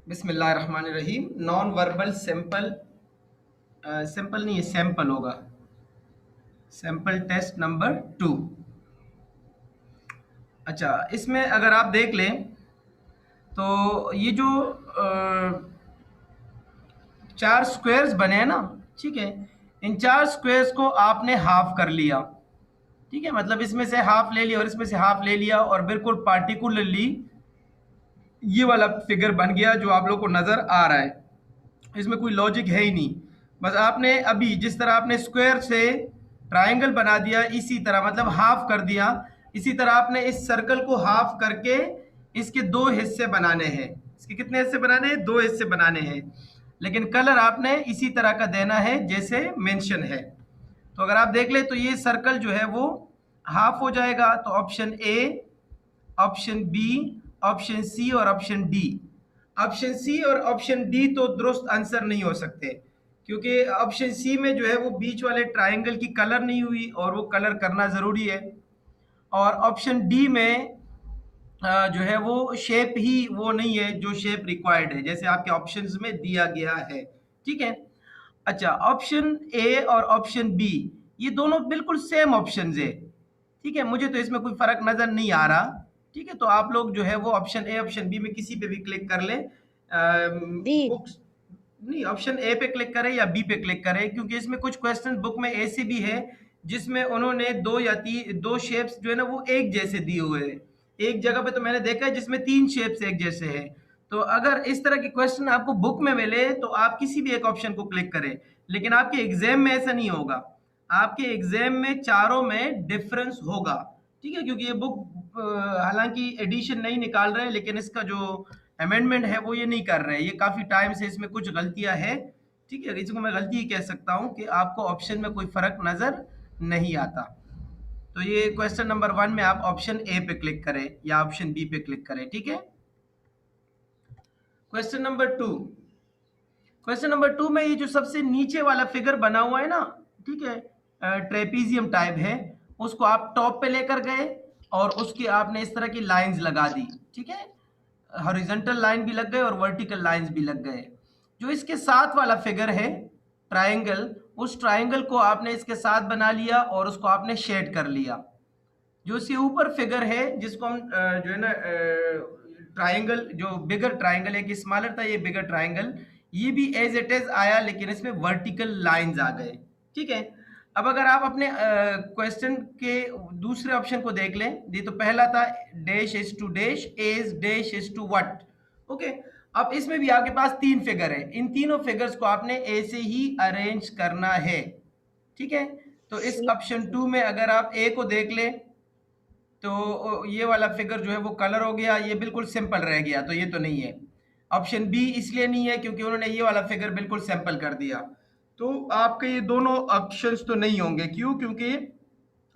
बिस्मिल्लाहिर्रहमानिर्रहीम। Non verbal sample, sample नहीं है, सैंपल होगा। Sample test number 2। अच्छा, इसमें अगर आप देख लें तो ये जो चार स्क्वायर्स बने हैं ना, ठीक है, इन चार स्क्वायर्स को आपने हाफ कर लिया। ठीक है, मतलब इसमें से हाफ ले लिया और इसमें से हाफ ले लिया और बिल्कुल पार्टिकुलरली ये वाला फिगर बन गया जो आप लोग को नजर आ रहा है। इसमें कोई लॉजिक है ही नहीं। बस आपने अभी जिस तरह आपने स्क्वायर से ट्रायंगल बना दिया, इसी तरह मतलब हाफ कर दिया, इसी तरह आपने इस सर्कल को हाफ करके इसके दो हिस्से बनाने हैं। इसके कितने हिस्से बनाने हैं? दो हिस्से बनाने हैं। लेकिन कलर आपने इसी तरह का देना है जैसे मेंशन है। तो अगर आप देख ले तो ये सर्कल जो है वो हाफ हो जाएगा। तो option A, option B, option C और ऑप्शन डी। ऑप्शन सी और ऑप्शन डी तो दुरुस्त आंसर नहीं हो सकते, क्योंकि ऑप्शन सी में जो है वो बीच वाले ट्रायंगल की कलर नहीं हुई और वो कलर करना ज़रूरी है। और ऑप्शन डी में जो है वो शेप ही वो नहीं है जो शेप रिक्वायर्ड है, जैसे आपके ऑप्शंस में दिया गया है। ठीक है। अच्छा, ऑप्शन ए और ऑप्शन बी ये दोनों बिल्कुल सेम ऑप्शंस है। ठीक है, मुझे तो इसमें कोई फर्क नजर नहीं आ रहा। ठीक है, तो आप लोग जो है वो ऑप्शन ए ऑप्शन बी में किसी पे भी क्लिक कर लें। बी। बुक्स नहीं, ऑप्शन ए पे क्लिक करें या बी पे क्लिक करें, क्योंकि इसमें कुछ क्वेश्चन बुक में ऐसे भी है जिसमें उन्होंने दो या तीन दो शेप्स जो है ना वो एक जैसे दिए हुए हैं। एक जगह पे तो मैंने देखा है जिसमें तीन शेप्स एक जैसे हैं। तो अगर इस तरह के क्वेश्चन आपको बुक में मिले तो आप किसी भी एक ऑप्शन को क्लिक करें, लेकिन आपके एग्जाम में ऐसा नहीं होगा। आपके एग्जाम में चारों में डिफरेंस होगा। ठीक है, क्योंकि ये बुक हालांकि एडिशन नहीं निकाल रहे हैं, लेकिन इसका जो अमेंडमेंट है वो ये नहीं कर रहे हैं। ये काफी टाइम से इसमें कुछ गलतियां है। ठीक है, इसको मैं गलती ही कह सकता हूँ कि आपको ऑप्शन में कोई फर्क नजर नहीं आता। तो ये क्वेश्चन नंबर 1 में आप ऑप्शन ए पे क्लिक करें या ऑप्शन बी पे क्लिक करें। ठीक है। Question number 2। क्वेश्चन नंबर 2 में ये जो सबसे नीचे वाला फिगर बना हुआ है ना, ठीक है, ट्रेपीजियम टाइप है, उसको आप टॉप पे लेकर गए और उसकी आपने इस तरह की लाइंस लगा दी। ठीक है, हॉरिजॉन्टल लाइन भी लग गए और वर्टिकल लाइंस भी लग गए। जो इसके साथ वाला फिगर है ट्रायंगल, उस ट्रायंगल को आपने इसके साथ बना लिया और उसको आपने शेड कर लिया। जो इसके ऊपर फिगर है जिसको हम जो है ना ट्रायंगल, जो बिगर ट्रायंगल है कि स्मॉलर था, ये बिगर ट्रायंगल, ये भी एज इट इज आया, लेकिन इसमें वर्टिकल लाइंस आ गए। ठीक है। अब अगर आप अपने क्वेश्चन के दूसरे ऑप्शन को देख लें, ये तो पहला था dash is to dash is dash is to what. Okay, अब इसमें भी आपके पास तीन फिगर है, इन तीनों फिगर्स को आपने ऐसे ही अरेंज करना है। ठीक है, तो इस ऑप्शन 2 में अगर आप ए को देख लें तो ये वाला फिगर जो है वो कलर हो गया, ये बिल्कुल सिंपल रह गया, तो ये तो नहीं है। ऑप्शन बी इसलिए नहीं है क्योंकि उन्होंने ये वाला फिगर बिल्कुल सिंपल कर दिया। तो आपके ये दोनों ऑप्शंस तो नहीं होंगे। क्यों? क्योंकि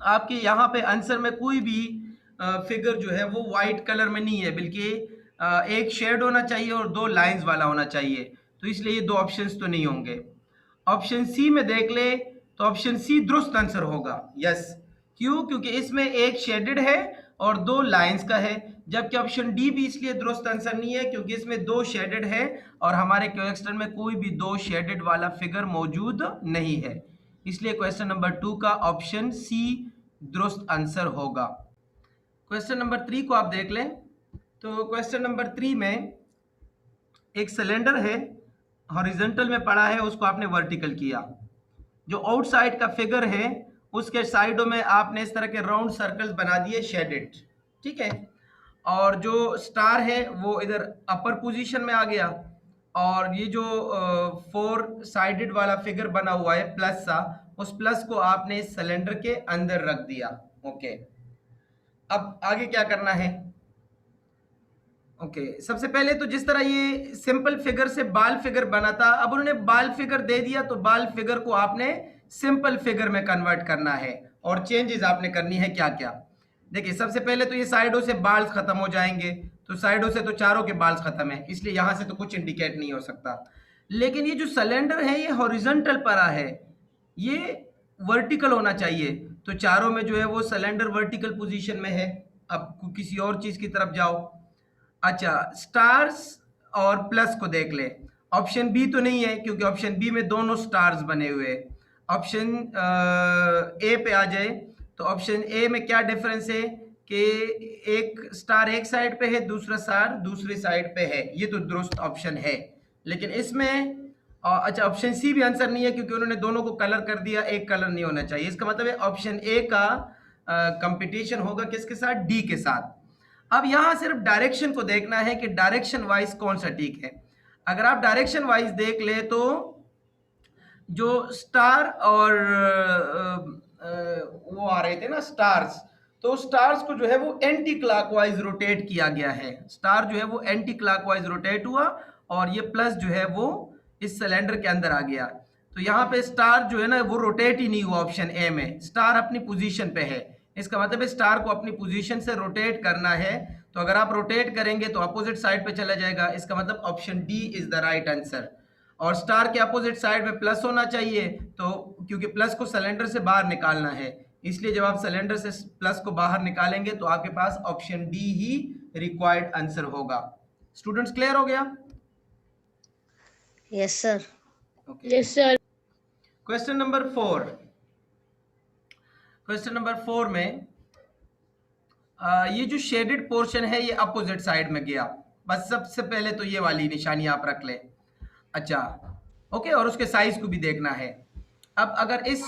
आपके यहाँ पे आंसर में कोई भी फिगर जो है वो वाइट कलर में नहीं है, बल्कि एक शेड होना चाहिए और दो लाइंस वाला होना चाहिए। तो इसलिए ये दो ऑप्शंस तो नहीं होंगे। ऑप्शन सी में देख ले तो ऑप्शन सी दुरुस्त आंसर होगा। यस, क्यों? क्योंकि इसमें एक शेडेड है और दो लाइंस का है। जबकि ऑप्शन डी भी इसलिए दुरुस्त आंसर नहीं है क्योंकि इसमें दो शेडेड है और हमारे क्वेश्चन में कोई भी दो शेडेड वाला फिगर मौजूद नहीं है। इसलिए क्वेश्चन नंबर 2 का ऑप्शन सी दुरुस्त आंसर होगा। क्वेश्चन नंबर 3 को आप देख लें तो क्वेश्चन नंबर 3 में एक सिलेंडर है, हॉरिजॉन्टल में पड़ा है, उसको आपने वर्टिकल किया। जो आउटसाइड का फिगर है उसके साइडों में आपने इस तरह के राउंड सर्कल्स बना दिए शेडेड। ठीक है, और जो स्टार है वो इधर अपर पोजीशन में आ गया और ये जो 4 साइडेड वाला फिगर बना हुआ है प्लस सा, उस प्लस को आपने इस सिलेंडर के अंदर रख दिया। ओके, अब आगे क्या करना है? ओके, सबसे पहले तो जिस तरह ये सिंपल फिगर से बाल फिगर बना था, अब उन्होंने बाल फिगर दे दिया तो बाल फिगर को आपने सिंपल फिगर में कन्वर्ट करना है और चेंजेस आपने करनी है क्या क्या। देखिए, सबसे पहले तो ये साइडों से बाल खत्म हो जाएंगे, तो साइडों से तो चारों के बाल खत्म है, इसलिए यहां से तो कुछ इंडिकेट नहीं हो सकता। लेकिन ये जो सिलेंडर है ये हॉरिजॉन्टल पड़ा है, ये वर्टिकल होना चाहिए, तो चारों में जो है वो सिलेंडर वर्टिकल पोजीशन में है। अब किसी और चीज की तरफ जाओ। अच्छा, स्टार्स और प्लस को देख ले। ऑप्शन बी तो नहीं है क्योंकि ऑप्शन बी में दोनों स्टार्स बने हुए हैं। ऑप्शन ए पे आ जाए तो ऑप्शन ए में क्या डिफरेंस है कि एक स्टार एक साइड पे है, दूसरा स्टार दूसरी साइड पे है, ये तो दुरुस्त ऑप्शन है। लेकिन इसमें अच्छा ऑप्शन सी भी आंसर नहीं है क्योंकि उन्होंने दोनों को कलर कर दिया, एक कलर नहीं होना चाहिए। इसका मतलब है ऑप्शन ए का कंपटीशन होगा किसके साथ? डी के साथ। अब यहां सिर्फ डायरेक्शन को देखना है कि डायरेक्शन वाइज कौन सा ठीक है। अगर आप डायरेक्शन वाइज देख ले तो जो स्टार और वो आ रहे थे ना स्टार्स, तो स्टार्स को जो है वो एंटी क्लॉकवाइज रोटेट किया गया है। स्टार जो है वो एंटी क्लॉकवाइज रोटेट हुआ और ये प्लस जो है वो इस सिलेंडर के अंदर आ गया। तो यहाँ पे स्टार जो है ना वो रोटेट ही नहीं हुआ। ऑप्शन ए में स्टार अपनी पोजीशन पे है। इसका मतलब है स्टार को अपनी पोजीशन से रोटेट करना है। तो अगर आप रोटेट करेंगे तो अपोजिट साइड पे चला जाएगा। इसका मतलब option D is the right answer. और स्टार के अपोजिट साइड में प्लस होना चाहिए, तो क्योंकि प्लस को सिलेंडर से बाहर निकालना है, इसलिए जब आप सिलेंडर से प्लस को बाहर निकालेंगे तो आपके पास ऑप्शन डी ही रिक्वायर्ड आंसर होगा। स्टूडेंट्स क्लियर हो गया? Yes sir. Okay, yes sir. Question number 4। Question number 4 में ये जो शेडेड पोर्शन है ये अपोजिट साइड में गया। बस सबसे पहले तो ये वाली निशानी आप रख लें। अच्छा ओके, और उसके साइज को भी देखना है। अब अगर इस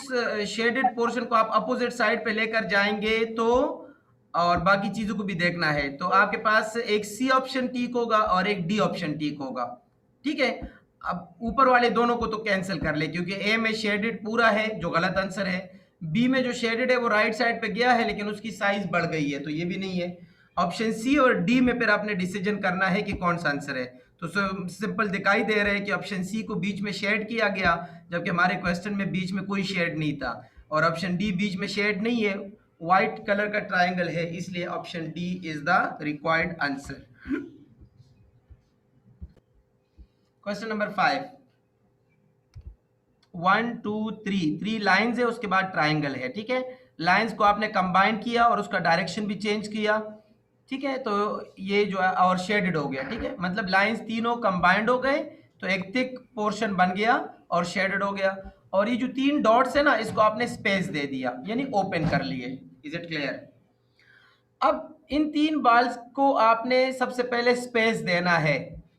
शेडेड पोर्शन को आप अपोजिट साइड पे लेकर जाएंगे तो, और बाकी चीजों को भी देखना है, तो आपके पास एक सी ऑप्शन ठीक होगा और एक डी ऑप्शन ठीक होगा। ठीक है, अब ऊपर वाले दोनों को तो कैंसिल कर ले क्योंकि ए में शेडेड पूरा है जो गलत आंसर है। बी में जो शेडेड है वो राइट साइड पे गया है लेकिन उसकी साइज बढ़ गई है, तो ये भी नहीं है। ऑप्शन सी और डी में फिर आपने डिसीजन करना है कि कौन सा आंसर है। तो सिंपल दिखाई दे रहा है कि ऑप्शन सी को बीच में शेड किया गया जबकि हमारे क्वेश्चन में बीच में कोई शेड नहीं था। और ऑप्शन डी बीच में शेड नहीं है, व्हाइट कलर का ट्राइंगल है, इसलिए option D is the required answer. Question number 5, 1 2 3 3 lines है, उसके बाद ट्राइंगल है। ठीक है, लाइंस को आपने कंबाइन किया और उसका डायरेक्शन भी चेंज किया। ठीक है, तो ये जो है और शेडेड हो गया। ठीक है, मतलब लाइंस तीनों कंबाइंड हो गए तो एक थिक पोर्शन बन गया और शेडेड हो गया। और ये जो 3 डॉट्स है ना इसको आपने स्पेस दे दिया यानी ओपन कर लिए। Is it clear? अब इन 3 बाल्स को आपने सबसे पहले स्पेस देना है,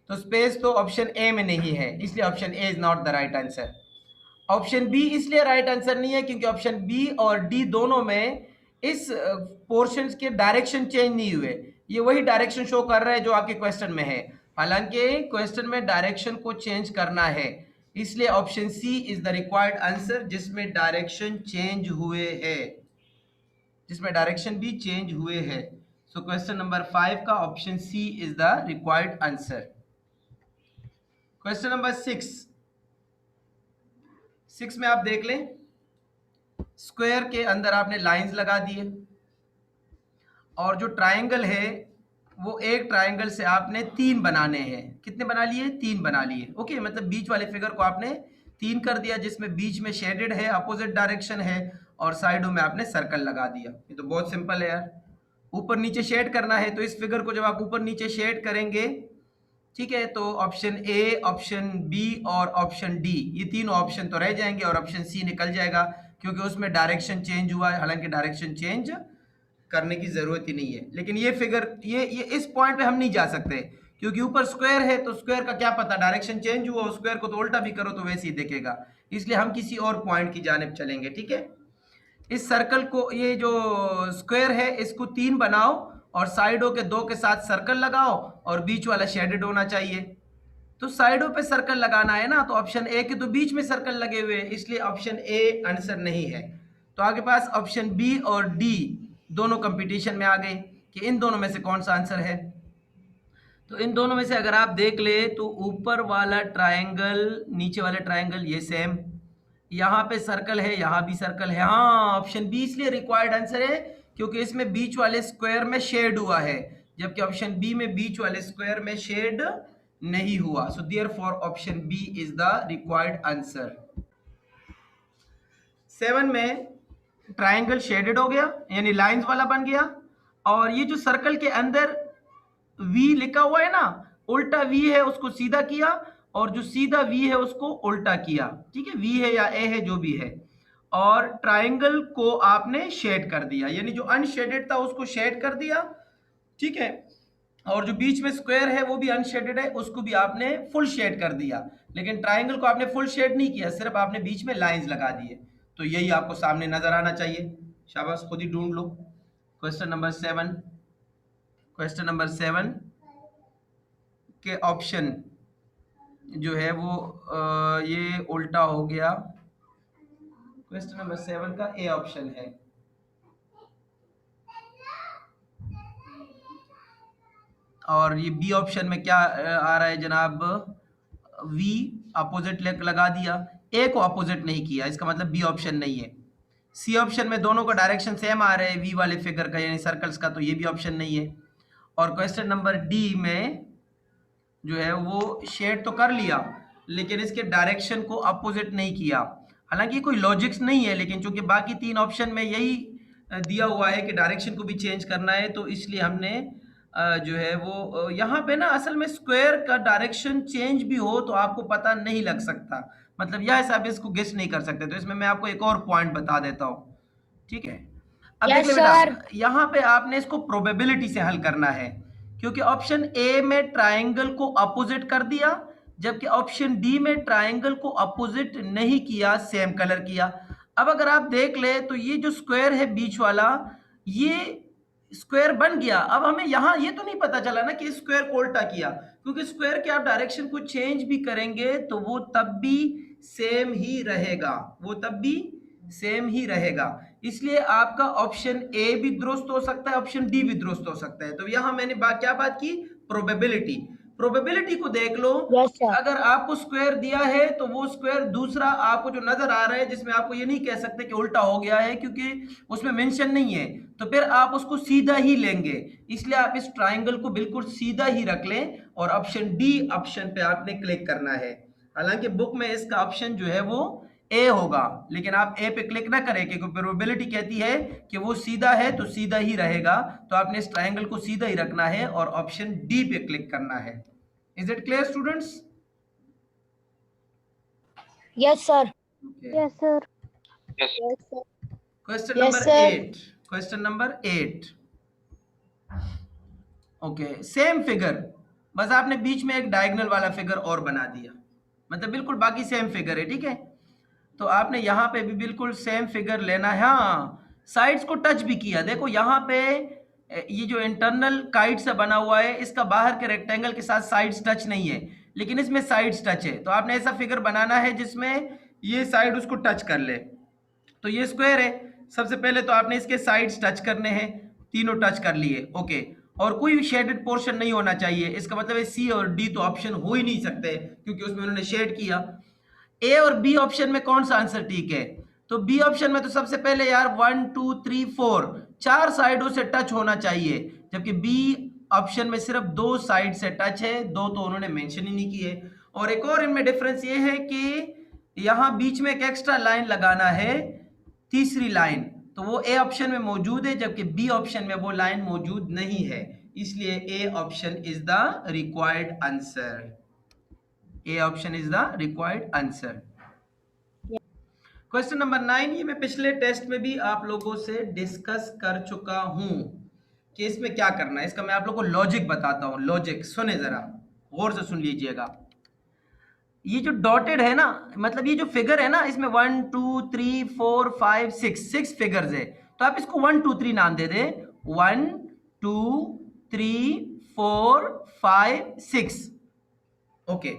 तो स्पेस तो ऑप्शन ए में नहीं है, इसलिए option A is not the right answer. Option B इसलिए राइट आंसर नहीं है क्योंकि ऑप्शन बी और डी दोनों में इस पोर्शन के डायरेक्शन चेंज नहीं हुए। ये वही डायरेक्शन शो कर रहा है जो आपके क्वेश्चन में है, हालांकि क्वेश्चन में डायरेक्शन को चेंज करना है, इसलिए option C is the required answer जिसमें डायरेक्शन चेंज हुए है, जिसमें डायरेक्शन भी चेंज हुए हैं। सो क्वेश्चन नंबर 5 का option C is the required answer. Question number 6 में आप देख लें, स्क्वायर के अंदर आपने लाइंस लगा दिए और जो ट्राइंगल है वो एक ट्राइंगल से आपने 3 बनाने हैं। कितने बना लिए? 3 बना लिए। ओके, मतलब बीच वाले फिगर को आपने 3 कर दिया जिसमें बीच में शेडेड है, अपोजिट डायरेक्शन है और साइडों में आपने सर्कल लगा दिया। ये तो बहुत सिंपल है यार। ऊपर नीचे शेड करना है तो इस फिगर को जब आप ऊपर नीचे शेड करेंगे, ठीक है, तो ऑप्शन ए, ऑप्शन बी और ऑप्शन डी, ये तीनों ऑप्शन तो रह जाएंगे और ऑप्शन सी निकल जाएगा क्योंकि उसमें डायरेक्शन चेंज हुआ है। हालांकि डायरेक्शन चेंज करने की जरूरत ही नहीं है, लेकिन ये फिगर ये इस पॉइंट पे हम नहीं जा सकते क्योंकि ऊपर स्क्वायर है, तो स्क्वायर का क्या पता डायरेक्शन चेंज हुआ, स्क्वायर को तो उल्टा भी करो तो वैसे ही दिखेगा, इसलिए हम किसी और पॉइंट की जानिब चलेंगे। ठीक है, इस सर्कल को, ये जो स्क्वायर है इसको 3 बनाओ और साइडों के 2 के साथ सर्कल लगाओ और बीच वाला शेडेड होना चाहिए। तो साइडों पे सर्कल लगाना है ना, तो ऑप्शन ए के तो बीच में सर्कल लगे हुए हैं, इसलिए ऑप्शन ए आंसर नहीं है। तो आपके पास ऑप्शन बी और डी दोनों कंपटीशन में आ गए कि इन दोनों में से कौन सा आंसर है। तो इन दोनों में से अगर आप देख ले तो ऊपर वाला ट्रायंगल, नीचे वाला ट्रायंगल ये सेम, यहाँ पे सर्कल है, यहाँ भी सर्कल है। हाँ, ऑप्शन बी इसलिए रिक्वायर्ड आंसर है क्योंकि इसमें बीच वाले स्क्वायर में शेड हुआ है, जबकि ऑप्शन बी में बीच वाले स्क्वायर में शेड नहीं हुआ। So therefore option B is the required answer. 7 में ट्रायंगल शेडेड हो गया यानी लाइंस वाला बन गया, और ये जो सर्कल के अंदर वी लिखा हुआ है ना, उल्टा वी है उसको सीधा किया, और जो सीधा वी है उसको उल्टा किया, ठीक है, वी है या ए है जो भी है, और ट्राइंगल को आपने शेड कर दिया, यानी जो अनशेडेड था उसको शेड कर दिया, ठीक है, और जो बीच में स्क्वायर है वो भी अनशेडेड है, उसको भी आपने फुल शेड कर दिया, लेकिन ट्राइंगल को आपने फुल शेड नहीं किया, सिर्फ आपने बीच में लाइंस लगा दिए। तो यही आपको सामने नजर आना चाहिए। शाबाश, खुद ही ढूंढ लो। क्वेश्चन नंबर 7, क्वेश्चन नंबर 7 के ऑप्शन जो है वो ये उल्टा हो गया। क्वेश्चन नंबर 7 का ए ऑप्शन है। और ये बी ऑप्शन में क्या आ रहा है जनाब, वी अपोजिट लगा दिया, ए को अपोजिट नहीं किया, इसका मतलब बी ऑप्शन नहीं है। सी ऑप्शन में दोनों का डायरेक्शन सेम आ रहा है वी वाले फिगर का यानी सर्कल्स का, तो ये भी ऑप्शन नहीं है। और क्वेश्चन नंबर डी में जो है वो शेड तो कर लिया लेकिन इसके डायरेक्शन को अपोजिट नहीं किया। हालांकि कोई लॉजिक्स नहीं है, लेकिन चूंकि बाकी 3 ऑप्शन में यही दिया हुआ है कि डायरेक्शन को भी चेंज करना है, तो इसलिए हमने जो है वो यहाँ पे ना असल में स्क्वायर का डायरेक्शन चेंज भी हो तो आपको पता नहीं लग सकता, मतलब यह हिसाब इसको गेस नहीं कर सकते। तो इसमें मैं आपको एक और पॉइंट बता देता हूँ, ठीक है। अब देख ले बेटा, यहाँ पे आपने इसको प्रोबेबिलिटी से हल करना है, क्योंकि ऑप्शन ए में ट्राइंगल को अपोजिट कर दिया, जबकि ऑप्शन डी में ट्राइंगल को अपोजिट नहीं किया, सेम कलर किया। अब अगर आप देख ले तो ये जो स्क्वायर है बीच वाला, ये स्क्वायर बन गया। अब हमें यहाँ ये तो नहीं पता चला ना कि स्क्वायर को उल्टा किया, क्योंकि स्क्वायर के आप डायरेक्शन को चेंज भी करेंगे तो वो तब भी सेम ही रहेगा, वो तब भी सेम ही रहेगा। इसलिए आपका ऑप्शन ए भी दुरुस्त हो सकता है, ऑप्शन डी भी दुरुस्त हो सकता है। तो यहां मैंने क्या बात की, प्रोबेबिलिटी। प्रोबेबिलिटी को देख लो, अगर आपको स्क्वायर दिया है तो वो स्क्वायर दूसरा आपको जो नजर आ रहा है, जिसमें आपको ये नहीं कह सकते कि उल्टा हो गया है क्योंकि उसमें मेंशन नहीं है, तो फिर आप उसको सीधा ही लेंगे। इसलिए आप इस ट्राइंगल को बिल्कुल सीधा ही रख लें और ऑप्शन डी ऑप्शन पे आपने क्लिक करना है। हालांकि बुक में इसका ऑप्शन जो है वो ए होगा, लेकिन आप ए पे क्लिक ना करें क्योंकि प्रोबेबिलिटी कहती है कि वो सीधा है तो सीधा ही रहेगा। तो आपने इस ट्रायंगल को सीधा ही रखना है और ऑप्शन डी पे क्लिक करना है। Is it clear students? Yes sir. Yes sir. Question number 8, question number 8। Okay, same figure, बस आपने बीच में एक डायगोनल वाला फिगर और बना दिया, मतलब बिल्कुल बाकी सेम फिगर है, ठीक है। तो आपने यहाँ पे भी बिल्कुल सेम फिगर लेना है। हाँ, साइड्स को टच भी किया, देखो यहाँ पे ये जो इंटरनल काइट से बना हुआ है, इसका बाहर के रेक्टेंगल के साथ साइड्स टच नहीं है, लेकिन इसमें साइड्स टच है। तो आपने ऐसा फिगर बनाना है जिसमें ये साइड उसको टच कर ले। तो ये स्क्वायर है, सबसे पहले तो आपने इसके साइड्स टच करने हैं, तीनों टच कर लिए, ओके। और कोई शेडेड पोर्शन नहीं होना चाहिए, इसका मतलब है सी और डी तो ऑप्शन हो ही नहीं सकते क्योंकि उसमें उन्होंने शेड किया। ए और बी ऑप्शन में कौन सा आंसर ठीक है? तो बी ऑप्शन में तो सबसे पहले यार 1 2 3 4 4 साइडों से टच होना चाहिए, जबकि बी ऑप्शन में सिर्फ 2 साइड से टच है, 2 तो उन्होंने मेंशन ही नहीं किए। और एक और इनमें डिफरेंस ये है कि यहां बीच में एक एक्स्ट्रा लाइन लगाना है, तीसरी लाइन, तो वो ए ऑप्शन में मौजूद है जबकि बी ऑप्शन में वो लाइन मौजूद नहीं है, इसलिए A option is the required answer. A option is the required answer. Question number 9, ये मैं पिछले टेस्ट में भी आप लोगों से डिस्कस कर चुका हूं कि इसमें क्या करना है। इसका मैं आप लोगों को लॉजिक बताता हूं, लॉजिक सुने जरा गौर से सुन लीजिएगा। ये जो डॉटेड है ना, मतलब ये जो फिगर है ना, इसमें 1 2 3 4 5 6 फिगर्स है, तो आप इसको 1 2 3 नाम दे दें, 1 2 3 4 5 6, ओके।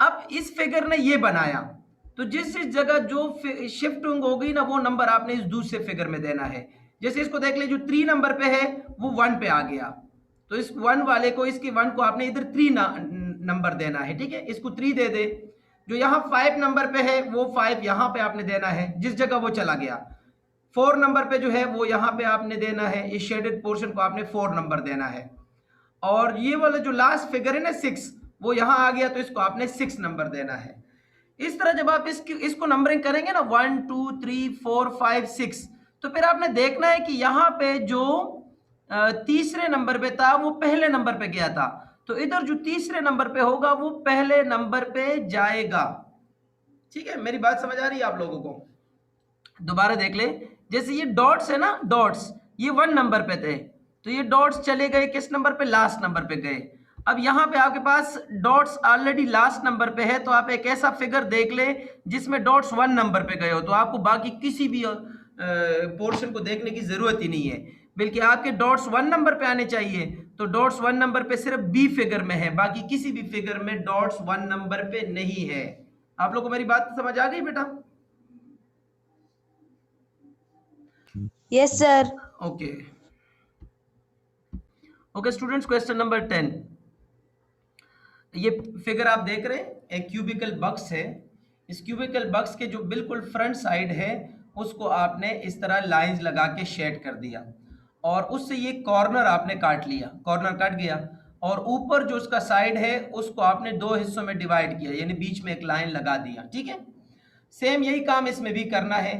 अब इस फिगर ने ये बनाया, तो जिस जगह जो शिफ्टिंग हो गई ना, वो नंबर आपने इस दूसरे फिगर में देना है। जैसे इसको देख ले, जो 3 नंबर पे है वो 1 पे आ गया, तो इस 1 वाले को, इसके 1 को आपने इधर 3 नंबर देना है, ठीक है, इसको 3 दे दे। जो यहाँ 5 नंबर पे है वो 5 यहाँ पे आपने देना है, जिस जगह वो चला गया। 4 नंबर पे जो है वो यहाँ पे आपने देना है, इस शेडेड पोर्शन को आपने 4 नंबर देना है। और ये वाला जो लास्ट फिगर है ना 6, वो यहाँ आ गया, तो इसको आपने 6 नंबर देना है। इस तरह जब आप इसको नंबरिंग करेंगे ना 1 2 3 4 5 6, तो फिर आपने देखना है कि यहाँ पे जो तीसरे नंबर पे था वो पहले नंबर पे गया था, तो इधर जो तीसरे नंबर पे होगा वो पहले नंबर पे जाएगा। ठीक है, मेरी बात समझ आ रही है आप लोगों को? दोबारा देख ले, जैसे ये डॉट्स है ना, डॉट्स ये 1 नंबर पे थे, तो ये डॉट्स चले गए किस नंबर पे? लास्ट नंबर पे गए। अब यहाँ पे आपके पास डॉट्स ऑलरेडी लास्ट नंबर पे है, तो आप एक ऐसा फिगर देख ले जिसमें डॉट्स 1 नंबर पे गए हो, तो आपको बाकी किसी भी पोर्शन को देखने की जरूरत ही नहीं है, बल्कि आपके डॉट्स 1 नंबर पे आने चाहिए। तो डॉट्स 1 नंबर पे सिर्फ बी फिगर में है, बाकी किसी भी फिगर में डॉट्स 1 नंबर पे नहीं है। आप लोगों को मेरी बात समझ आ गई बेटा? Yes sir. Okay okay students, question number 10। ये फिगर आप देख रहे हैं, एक क्यूबिकल बॉक्स है। इस क्यूबिकल बॉक्स के जो बिल्कुल फ्रंट साइड है उसको आपने इस तरह लाइंस लगा के शेड कर दिया, और उससे ये कॉर्नर आपने काट लिया, कॉर्नर कट गया, और ऊपर जो उसका साइड है उसको आपने 2 हिस्सों में डिवाइड किया, यानी बीच में एक लाइन लगा दिया। ठीक है, सेम यही काम इसमें भी करना है।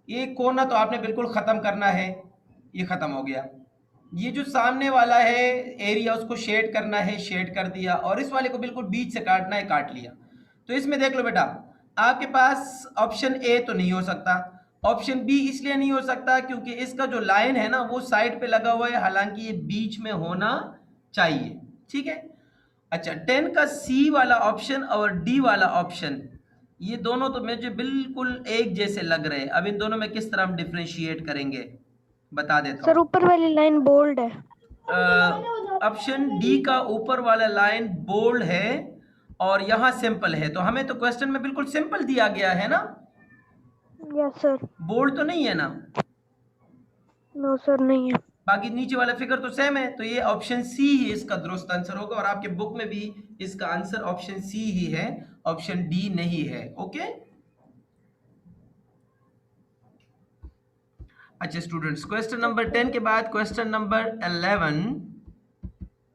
ये कोना तो आपने बिल्कुल ख़त्म करना है, ये ख़त्म हो गया। ये जो सामने वाला है एरिया उसको शेड करना है, शेड कर दिया, और इस वाले को बिल्कुल बीच से काटना है, काट लिया। तो इसमें देख लो बेटा, आपके पास ऑप्शन ए तो नहीं हो सकता, ऑप्शन बी इसलिए नहीं हो सकता क्योंकि इसका जो लाइन है ना वो साइड पे लगा हुआ है, हालांकि ये बीच में होना चाहिए। ठीक है, अच्छा 10 का सी वाला ऑप्शन और डी वाला ऑप्शन, ये दोनों तो मुझे बिल्कुल एक जैसे लग रहे हैं। अब इन दोनों में किस तरह हम डिफरेंशिएट करेंगे बता देता सर हूँ। ऊपर वाली लाइन बोल्ड है। ऑप्शन डी का ऊपर वाला लाइन बोल्ड है और यहाँ सिंपल है, तो हमें तो क्वेश्चन में बिल्कुल सिंपल दिया गया है ना, यस सर। बोल्ड तो नहीं है ना। नो सर नहीं है। बाकी नीचे वाला फिगर तो सेम है, तो ये ऑप्शन सी ही इसका दुरुस्त आंसर होगा, और आपके बुक में भी इसका आंसर ऑप्शन सी ही है, ऑप्शन डी नहीं है। ओके, अच्छा स्टूडेंट्स, क्वेश्चन नंबर 10 के बाद क्वेश्चन नंबर 11,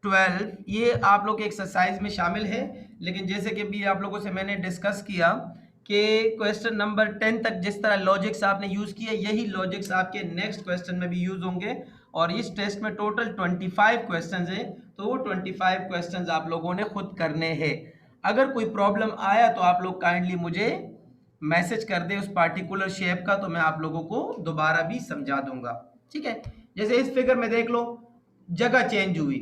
12 ये आप लोग के एक्सरसाइज में शामिल है, लेकिन जैसे कि भी आप लोगों से मैंने डिस्कस किया कि क्वेश्चन नंबर 10 तक जिस तरह लॉजिक्स आपने यूज़ किए, यही लॉजिक्स आपके नेक्स्ट क्वेश्चन में भी यूज़ होंगे, और इस टेस्ट में टोटल 25 क्वेश्चंस हैं, तो वो 25 क्वेश्चंस आप लोगों ने खुद करने हैं। अगर कोई प्रॉब्लम आया तो आप लोग काइंडली मुझे मैसेज कर दे उस पार्टिकुलर शेप का, तो मैं आप लोगों को दोबारा भी समझा दूंगा। ठीक है, जैसे इस फिगर में देख लो, जगह चेंज हुई,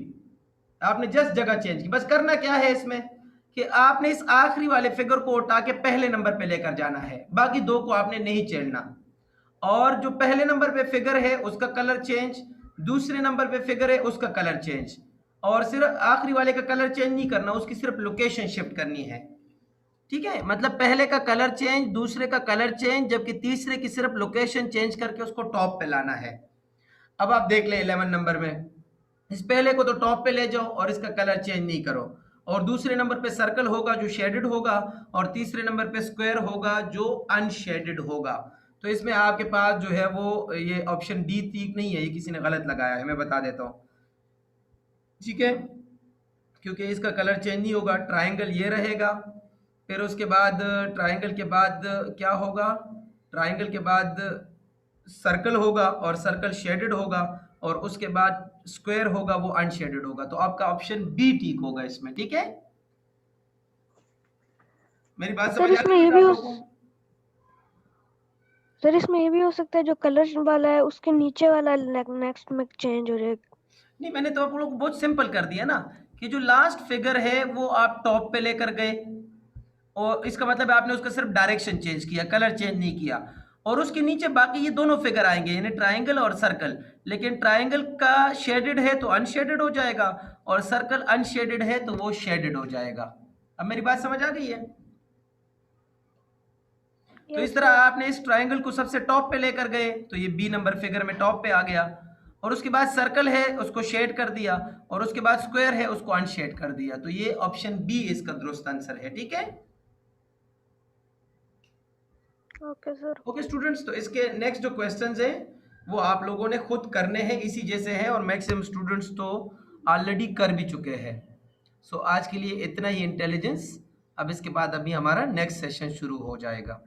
आपने जस्ट जगह चेंज की। बस करना क्या है इसमें कि आपने इस आखिरी वाले फिगर को उठा के पहले नंबर पे लेकर जाना है, बाकी दो को आपने नहीं छेड़ना। और जो पहले नंबर पे फिगर है उसका कलर चेंज, दूसरे नंबर पे फिगर है उसका कलर चेंज, और सिर्फ आखिरी वाले का कलर चेंज नहीं करना, उसकी सिर्फ लोकेशन शिफ्ट करनी है। ठीक है, मतलब पहले का कलर चेंज, दूसरे का कलर चेंज, जबकि तीसरे की सिर्फ लोकेशन चेंज करके उसको टॉप पे लाना है। अब आप देख ले 11 नंबर में, इस पहले को तो टॉप पे ले जाओ और इसका कलर चेंज नहीं करो, और दूसरे नंबर पे सर्कल होगा जो शेडेड होगा, और तीसरे नंबर पे स्क्वायर होगा जो अनशेडेड होगा। तो इसमें आपके पास जो है वो ये ऑप्शन डी ठीक नहीं है, ये किसी ने गलत लगाया है, मैं बता देता हूँ। ठीक है, क्योंकि इसका कलर चेंज नहीं होगा, ट्राइंगल ये रहेगा, फिर उसके बाद ट्राइंगल के बाद क्या होगा, ट्राइंगल के बाद सर्कल होगा और सर्कल शेडेड होगा, और उसके बाद स्क्वायर होगा वो अनशेडेड होगा। तो आपका ऑप्शन बी ठीक होगा इसमें। ठीक है, मेरी बात समझ आ रही है आप लोगों को? सर इसमें ये भी हो सकता है जो कलर वाला है उसके नीचे वाला नेक्स्ट में चेंज हो जाएगा। नहीं, मैंने तो आप लोगों को बहुत सिंपल कर दिया ना, कि जो लास्ट फिगर है वो आप टॉप पे लेकर गए, और इसका मतलब आपने उसका सिर्फ डायरेक्शन चेंज किया, कलर चेंज नहीं किया, और उसके नीचे बाकी ये दोनों फिगर आएंगे, यानी ट्राइंगल और सर्कल। लेकिन ट्राइंगल का शेडेड है तो अनशेडेड हो जाएगा, और सर्कल अनशेडेड है तो वो शेडेड हो जाएगा। अब मेरी बात समझ आ गई है? तो इस तरह आपने इस ट्राइंगल को सबसे टॉप पे लेकर गए, तो ये बी नंबर फिगर में टॉप पे आ गया, और उसके बाद सर्कल है उसको शेड कर दिया, और उसके बाद स्क्वायर है उसको अनशेड कर दिया। तो ये ऑप्शन बी इसका दुरुस्त आंसर है। ठीक है, ओके सर। ओके स्टूडेंट्स, तो इसके नेक्स्ट जो क्वेश्चंस हैं वो आप लोगों ने खुद करने हैं, इसी जैसे है, और मैक्सिमम स्टूडेंट्स तो ऑलरेडी कर भी चुके हैं। सो आज के लिए इतना ही इंटेलिजेंस। अब इसके बाद अभी हमारा नेक्स्ट सेशन शुरू हो जाएगा।